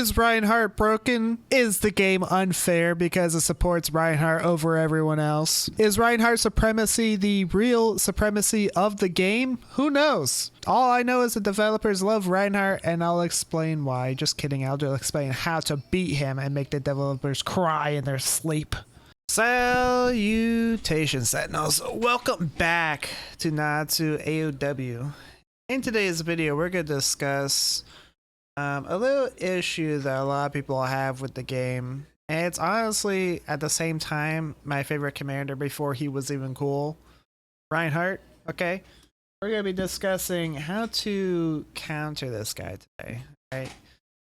Is Reinhardt broken? Is the game unfair because it supports Reinhardt over everyone else? Is Reinhardt supremacy the real supremacy of the game? Who knows? All I know is the developers love Reinhardt, and I'll explain why. Just kidding, I'll just explain how to beat him and make the developers cry in their sleep. Salutations, Sentinels. Welcome back to Natsu AOW. In today's video, we're going to discuss a little issue that a lot of people have with the game. And it's honestly, at the same time, my favorite commander before he was even cool. Reinhardt, okay? We're going to be discussing how to counter this guy today, right?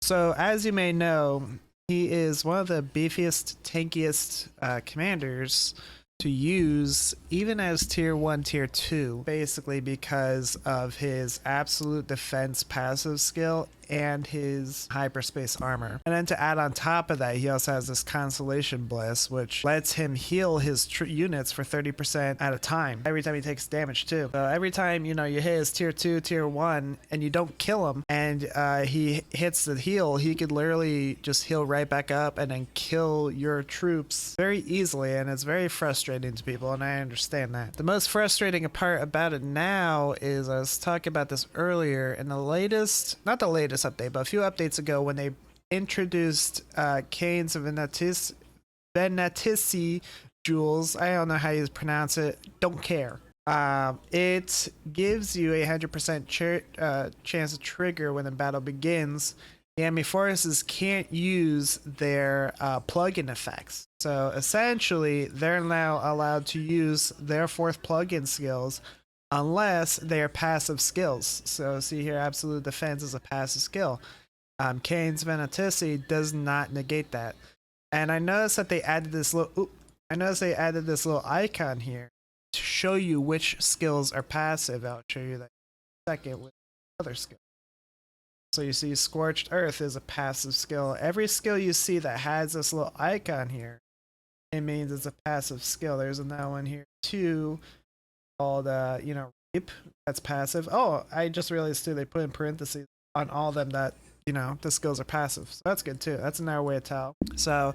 So, as you may know, he is one of the beefiest, tankiest commanders to use, even as tier 1, tier 2, basically because of his absolute defense passive skill and his hyperspace armor. And then to add on top of that, he also has this Constellation Bliss, which lets him heal his units for 30% at a time, every time he takes damage too. So every time, you hit his tier 2, tier 1, and you don't kill him, and he hits the heal, he could literally just heal right back up and then kill your troops very easily, and it's very frustrating to people, and I understand that. The most frustrating part about it now is, I was talking about this earlier, in the latest, not the latest update, but a few updates ago, when they introduced Kane's Venatici jewels. I don't know how you pronounce it, don't care. It gives you a 100% chance to trigger when the battle begins. The enemy forces can't use their plugin effects. So essentially, they're now allowed to use their 4th plugin skills unless they are passive skills. So see here, absolute defense is a passive skill. Kane's Venatici does not negate that. And I noticed that they added this little icon here to show you which skills are passive. I'll show you that in a second with other skills. So you see Scorched Earth is a passive skill. Every skill you see that has this little icon here, it means it's a passive skill. There's another one here too, called Reap, that's passive. Oh, I just realized too, they put in parentheses on all of them that the skills are passive, so that's good too. That's another way to tell. So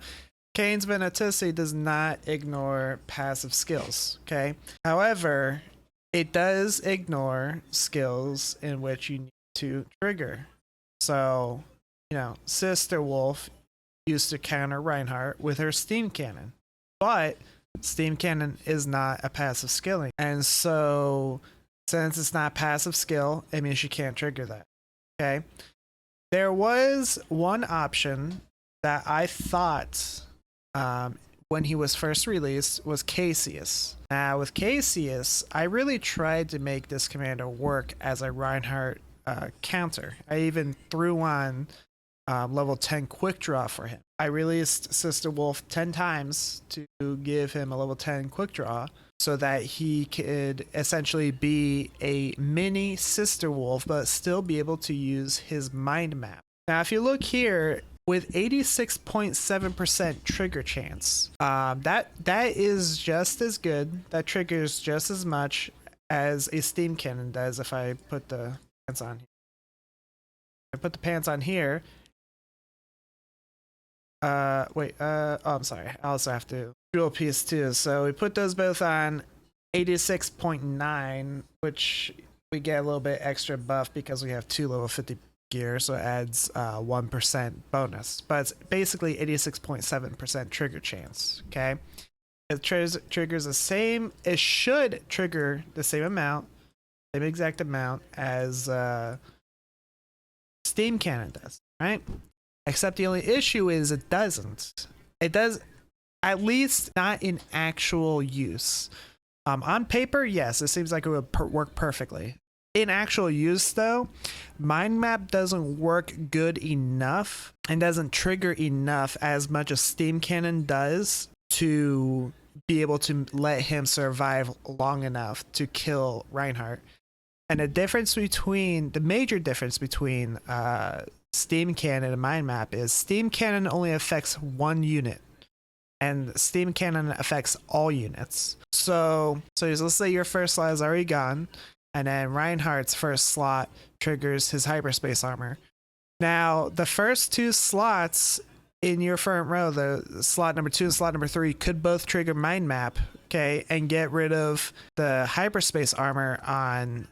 Kane's Venatici does not ignore passive skills, okay? However, it does ignore skills in which you need to trigger. So Sister Wolf used to counter Reinhardt with her Steam Cannon, but Steam Cannon is not a passive skilling, and so since it's not a passive skill, it means you can't trigger that. Okay, there was one option that I thought when he was first released was Cassius. Now with Cassius, I really tried to make this commander work as a Reinhardt counter. I even threw on level 10 quick draw for him. I released Sister Wolf 10 times to give him a level 10 quick draw so that he could essentially be a mini Sister Wolf but still be able to use his mind map. Now if you look here, with 86.7% trigger chance, that is just as good. That triggers just as much as a Steam Cannon does. If I put the pants on here, oh, I'm sorry. I also have to dual piece too. So we put those both on 86.9, which we get a little bit extra buff because we have 2 level 50 gear, so it adds 1% bonus. But it's basically 86.7% trigger chance. Okay, it triggers the same. It should trigger the same amount, same exact amount as Steam Cannon does, right? Except the only issue is it doesn't. It does, at least not in actual use. On paper, yes, it seems like it would work perfectly. In actual use, though, mind map doesn't work good enough and doesn't trigger enough as much as Steam Cannon does to be able to let him survive long enough to kill Reinhardt. And the major difference between Steam Cannon and mind map is Steam Cannon only affects one unit, and Steam Cannon affects all units. So let's say your first slot is already gone, and then Reinhardt's first slot triggers his hyperspace armor. Now, the first two slots in your front row, the slot number 2 and slot number 3, could both trigger mind map, okay, and get rid of the hyperspace armor on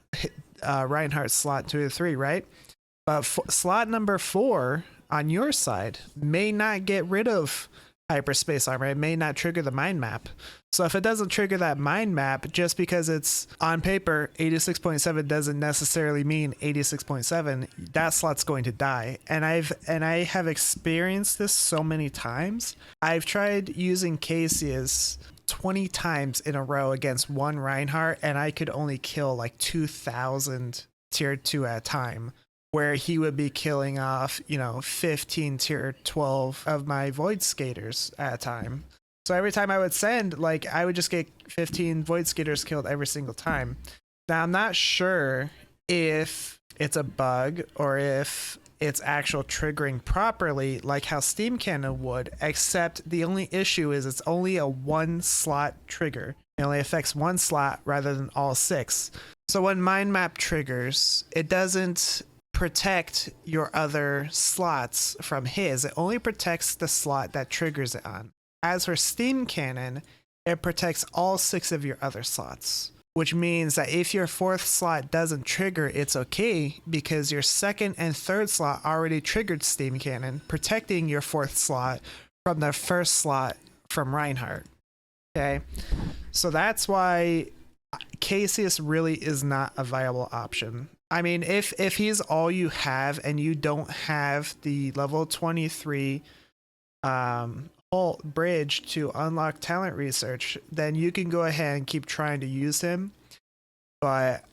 Reinhardt's slot 2 or 3, right? But slot number 4 on your side may not get rid of hyperspace armor. It may not trigger the mind map. So if it doesn't trigger that mind map, just because it's on paper 86.7 doesn't necessarily mean 86.7. That slot's going to die. And I have experienced this so many times. I've tried using Cassius 20 times in a row against one Reinhardt, and I could only kill like 2,000 tier 2 at a time, where he would be killing off, 15 tier 12 of my Void Skaters at a time. So every time I would send, I would just get 15 Void Skaters killed every single time. Now, I'm not sure if it's a bug or if it's actual triggering properly, like how Steam Cannon would, except the only issue is it's only a 1-slot trigger. It only affects 1 slot rather than all 6. So when Mind Map triggers, it doesn't protect your other slots from his. It only protects the slot that triggers it on. As for Steam Cannon, it protects all 6 of your other slots, which means that if your 4th slot doesn't trigger, it's okay, because your 2nd and 3rd slot already triggered Steam Cannon, protecting your 4th slot from the 1st slot from Reinhardt. Okay, so that's why Cassius really is not a viable option. I mean, if he's all you have and you don't have the level 23 whole bridge to unlock talent research, then you can go ahead and keep trying to use him. But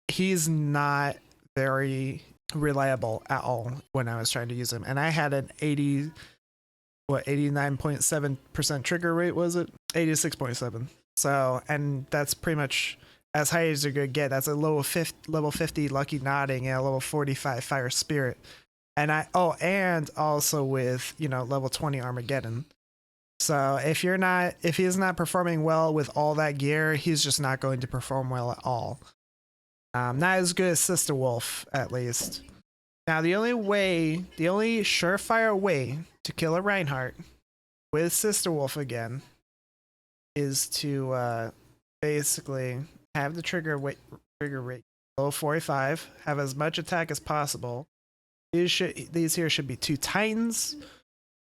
he's not very reliable at all when I was trying to use him. And I had an 89.7% trigger rate, was it? 86.7. So, and that's pretty much as high as you're gonna get. That's a level 50 Lucky Nodding and a level 45 Fire Spirit. And and also with, level 20 Armageddon. So if he's not performing well with all that gear, he's just not going to perform well at all. Not as good as Sister Wolf, at least. Now the only surefire way to kill a Reinhardt with Sister Wolf again is to basically have the trigger rate below 45, have as much attack as possible. These here should be 2 Titans,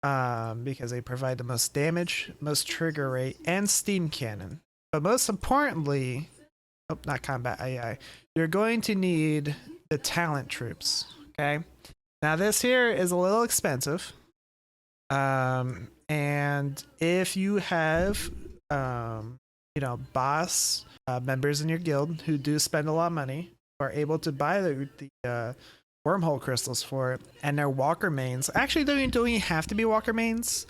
because they provide the most damage, most trigger rate, and Steam Cannon. But most importantly, not combat AI, you're going to need the talent troops. Okay, now this here is a little expensive, and if you have boss members in your guild who do spend a lot of money, are able to buy the wormhole crystals for it, and they're walker mains. Actually, they don't even have to be walker mains.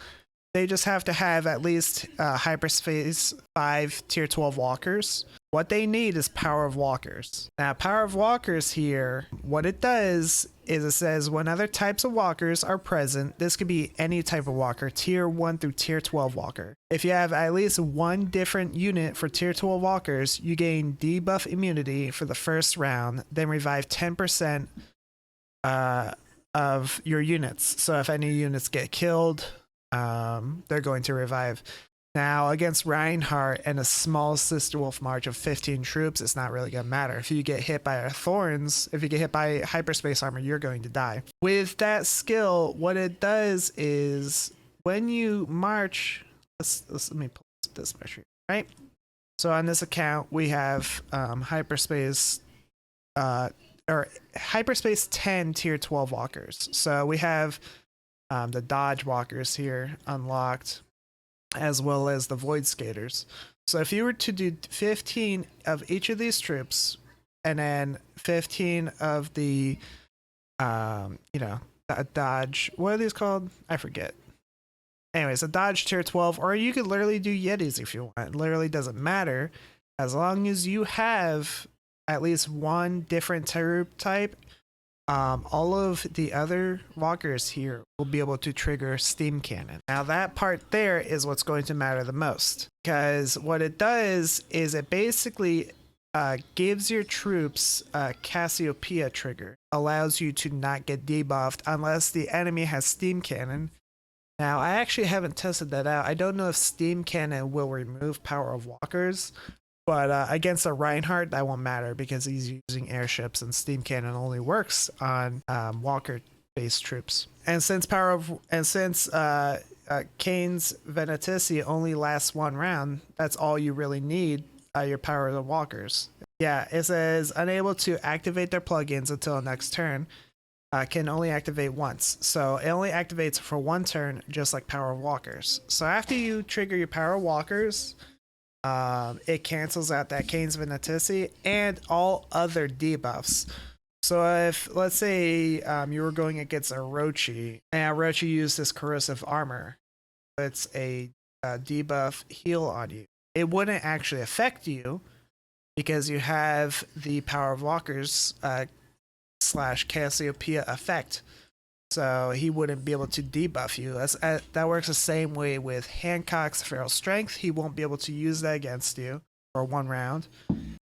They just have to have at least hyperspace 5 tier 12 walkers. What they need is power of walkers. Now, power of walkers here, what it does is it says when other types of walkers are present, this could be any type of walker, tier 1 through tier 12 walker. If you have at least one different unit for tier 12 walkers, you gain debuff immunity for the first round, then revive 10% of your units. So if any units get killed, they're going to revive. Now, against Reinhardt and a small Sister Wolf march of 15 troops, it's not really going to matter. If you get hit by thorns, if you get hit by hyperspace armor, you're going to die. With that skill, what it does is when you march, let me pull this measure, right? So on this account, we have hyperspace or hyperspace 10 tier 12 walkers. So we have the dodge walkers here unlocked, as well as the void skaters. So if you were to do 15 of each of these troops, and then 15 of the dodge, what are these called? I forget. Anyways, a dodge tier 12, or you could literally do Yetis if you want. It literally doesn't matter, as long as you have at least one different troop type. All of the other walkers here will be able to trigger Steam Cannon. Now that part there is what's going to matter the most, because what it does is it basically gives your troops a Cassiopeia trigger, allows you to not get debuffed unless the enemy has Steam Cannon. Now, I actually haven't tested that out. I don't know if Steam Cannon will remove Power of Walkers, but against a Reinhardt, that won't matter because he's using airships, and Steam Cannon only works on Walker-based troops. And since Kane's Venatici only lasts one round, that's all you really need. Your Power of the Walkers. Yeah, it says unable to activate their plugins until next turn. Can only activate once. So it only activates for one turn, just like Power of Walkers. So after you trigger your Power of Walkers, it cancels out that Kane's Venatici and all other debuffs. So if, let's say, you were going against Orochi, and Orochi used this corrosive armor, it's a debuff heal on you. It wouldn't actually affect you because you have the Power of Walkers / Cassiopeia effect. So he wouldn't be able to debuff you. That works the same way with Hancock's Feral Strength. He won't be able to use that against you for one round.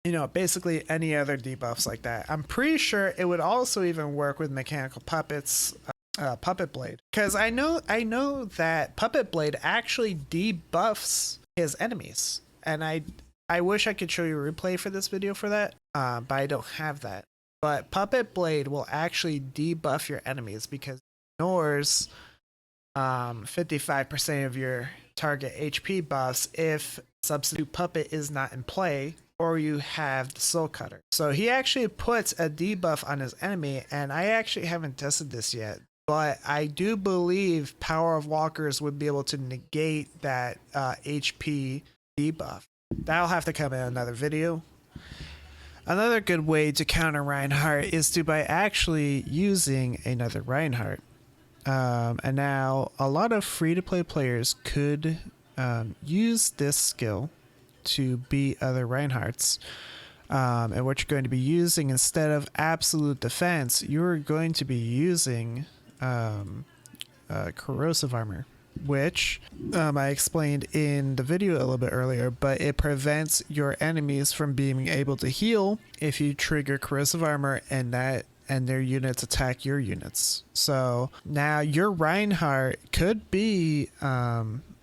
You know, basically any other debuffs like that. I'm pretty sure it would also even work with Mechanical Puppets. Puppet Blade, because I know that Puppet Blade actually debuffs his enemies, and I wish I could show you a replay for this video for that, but I don't have that. But Puppet Blade will actually debuff your enemies because it ignores 55% of your target HP buffs if Substitute Puppet is not in play or you have the Soul Cutter. So he actually puts a debuff on his enemy, and I actually haven't tested this yet. But I do believe Power of Walkers would be able to negate that HP debuff. That'll have to come in another video. Another good way to counter Reinhardt is by actually using another Reinhardt. And now a lot of free-to-play players could use this skill to beat other Reinhardts. And what you're going to be using instead of absolute defense, you're going to be using corrosive armor, which I explained in the video a little bit earlier, but it prevents your enemies from being able to heal if you trigger corrosive armor and their units attack your units. So now your Reinhardt could be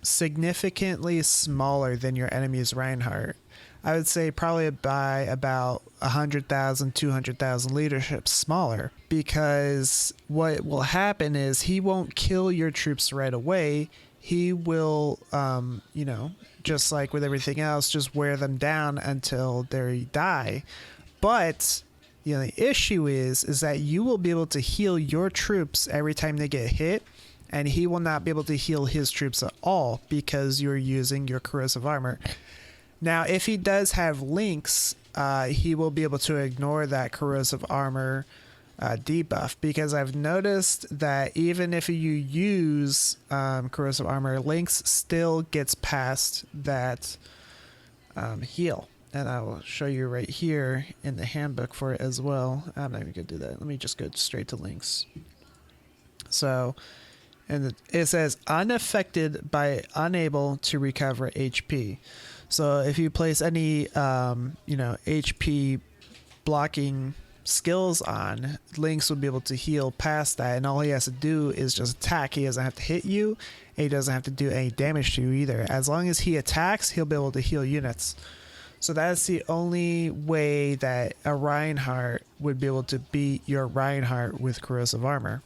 significantly smaller than your enemy's Reinhardt. I would say probably by about 100,000, 200,000 leadership smaller, because what will happen is he won't kill your troops right away. He will, just like with everything else, just wear them down until they die. But the issue is that you will be able to heal your troops every time they get hit, and he will not be able to heal his troops at all because you're using your corrosive armor. Now, if he does have links, he will be able to ignore that corrosive armor debuff, because I've noticed that even if you use corrosive armor, links still gets past that heal. And I will show you right here in the handbook for it as well. I'm not even going to do that. Let me just go straight to links. So, and it says unaffected by unable to recover HP. So if you place any, HP blocking skills on, Lynx will be able to heal past that, and all he has to do is just attack. He doesn't have to hit you, and he doesn't have to do any damage to you either. As long as he attacks, he'll be able to heal units. So that's the only way that a Reinhardt would be able to beat your Reinhardt with corrosive armor.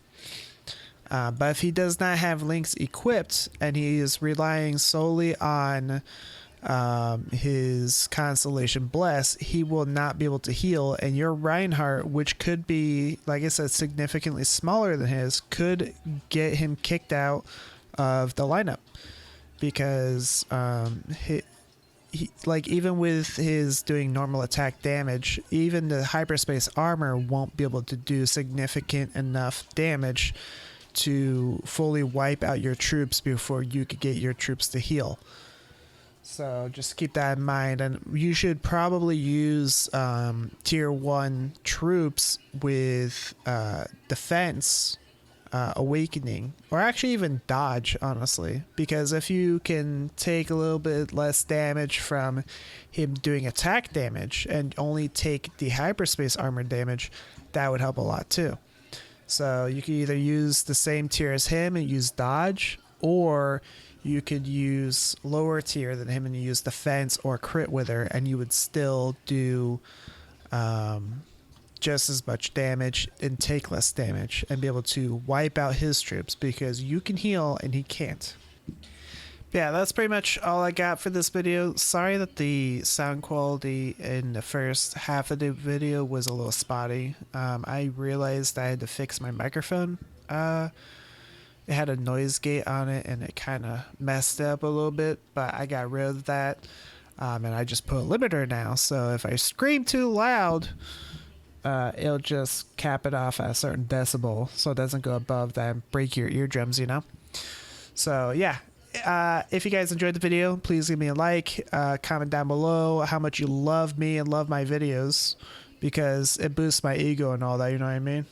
But if he does not have Lynx equipped, and he is relying solely on his Constellation Bless, he will not be able to heal, and your Reinhardt, which could be, like I said, significantly smaller than his, could get him kicked out of the lineup, because even with his doing normal attack damage, even the hyperspace armor won't be able to do significant enough damage to fully wipe out your troops before you could get your troops to heal. So just keep that in mind, and you should probably use tier 1 troops with defense awakening, or actually even dodge, honestly, because if you can take a little bit less damage from him doing attack damage and only take the hyperspace armor damage, that would help a lot too. So you could either use the same tier as him and use dodge, or you could use lower tier than him and use defense or crit wither, and you would still do just as much damage and take less damage and be able to wipe out his troops, because you can heal and he can't. Yeah, that's pretty much all I got for this video. Sorry that the sound quality in the first half of the video was a little spotty. I realized I had to fix my microphone. It had a noise gate on it and it kind of messed up a little bit, but I got rid of that. And I just put a limiter now, so if I scream too loud, it'll just cap it off at a certain decibel so it doesn't go above that and break your eardrums, you know? So yeah, if you guys enjoyed the video, please give me a like, comment down below how much you love me and love my videos, because it boosts my ego and all that, you know what I mean?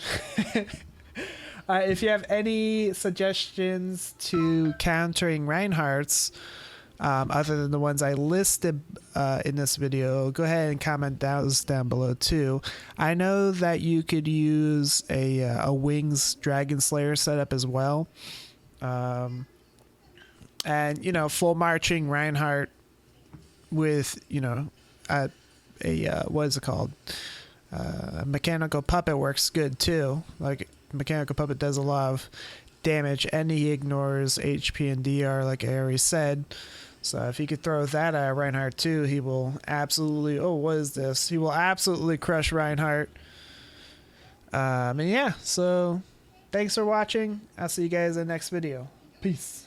If you have any suggestions to countering Reinhardt's, other than the ones I listed in this video, go ahead and comment those down below too. I know that you could use a Wings Dragon Slayer setup as well. And, you know, full marching Reinhardt with, you know, what is it called? A mechanical puppet works good too. Like, mechanical puppet does a lot of damage and he ignores HP and DR, like I already said. So if he could throw that at Reinhardt too, he will absolutely, oh, what is this? He will absolutely crush Reinhardt. And yeah, so thanks for watching. I'll see you guys in the next video. Peace.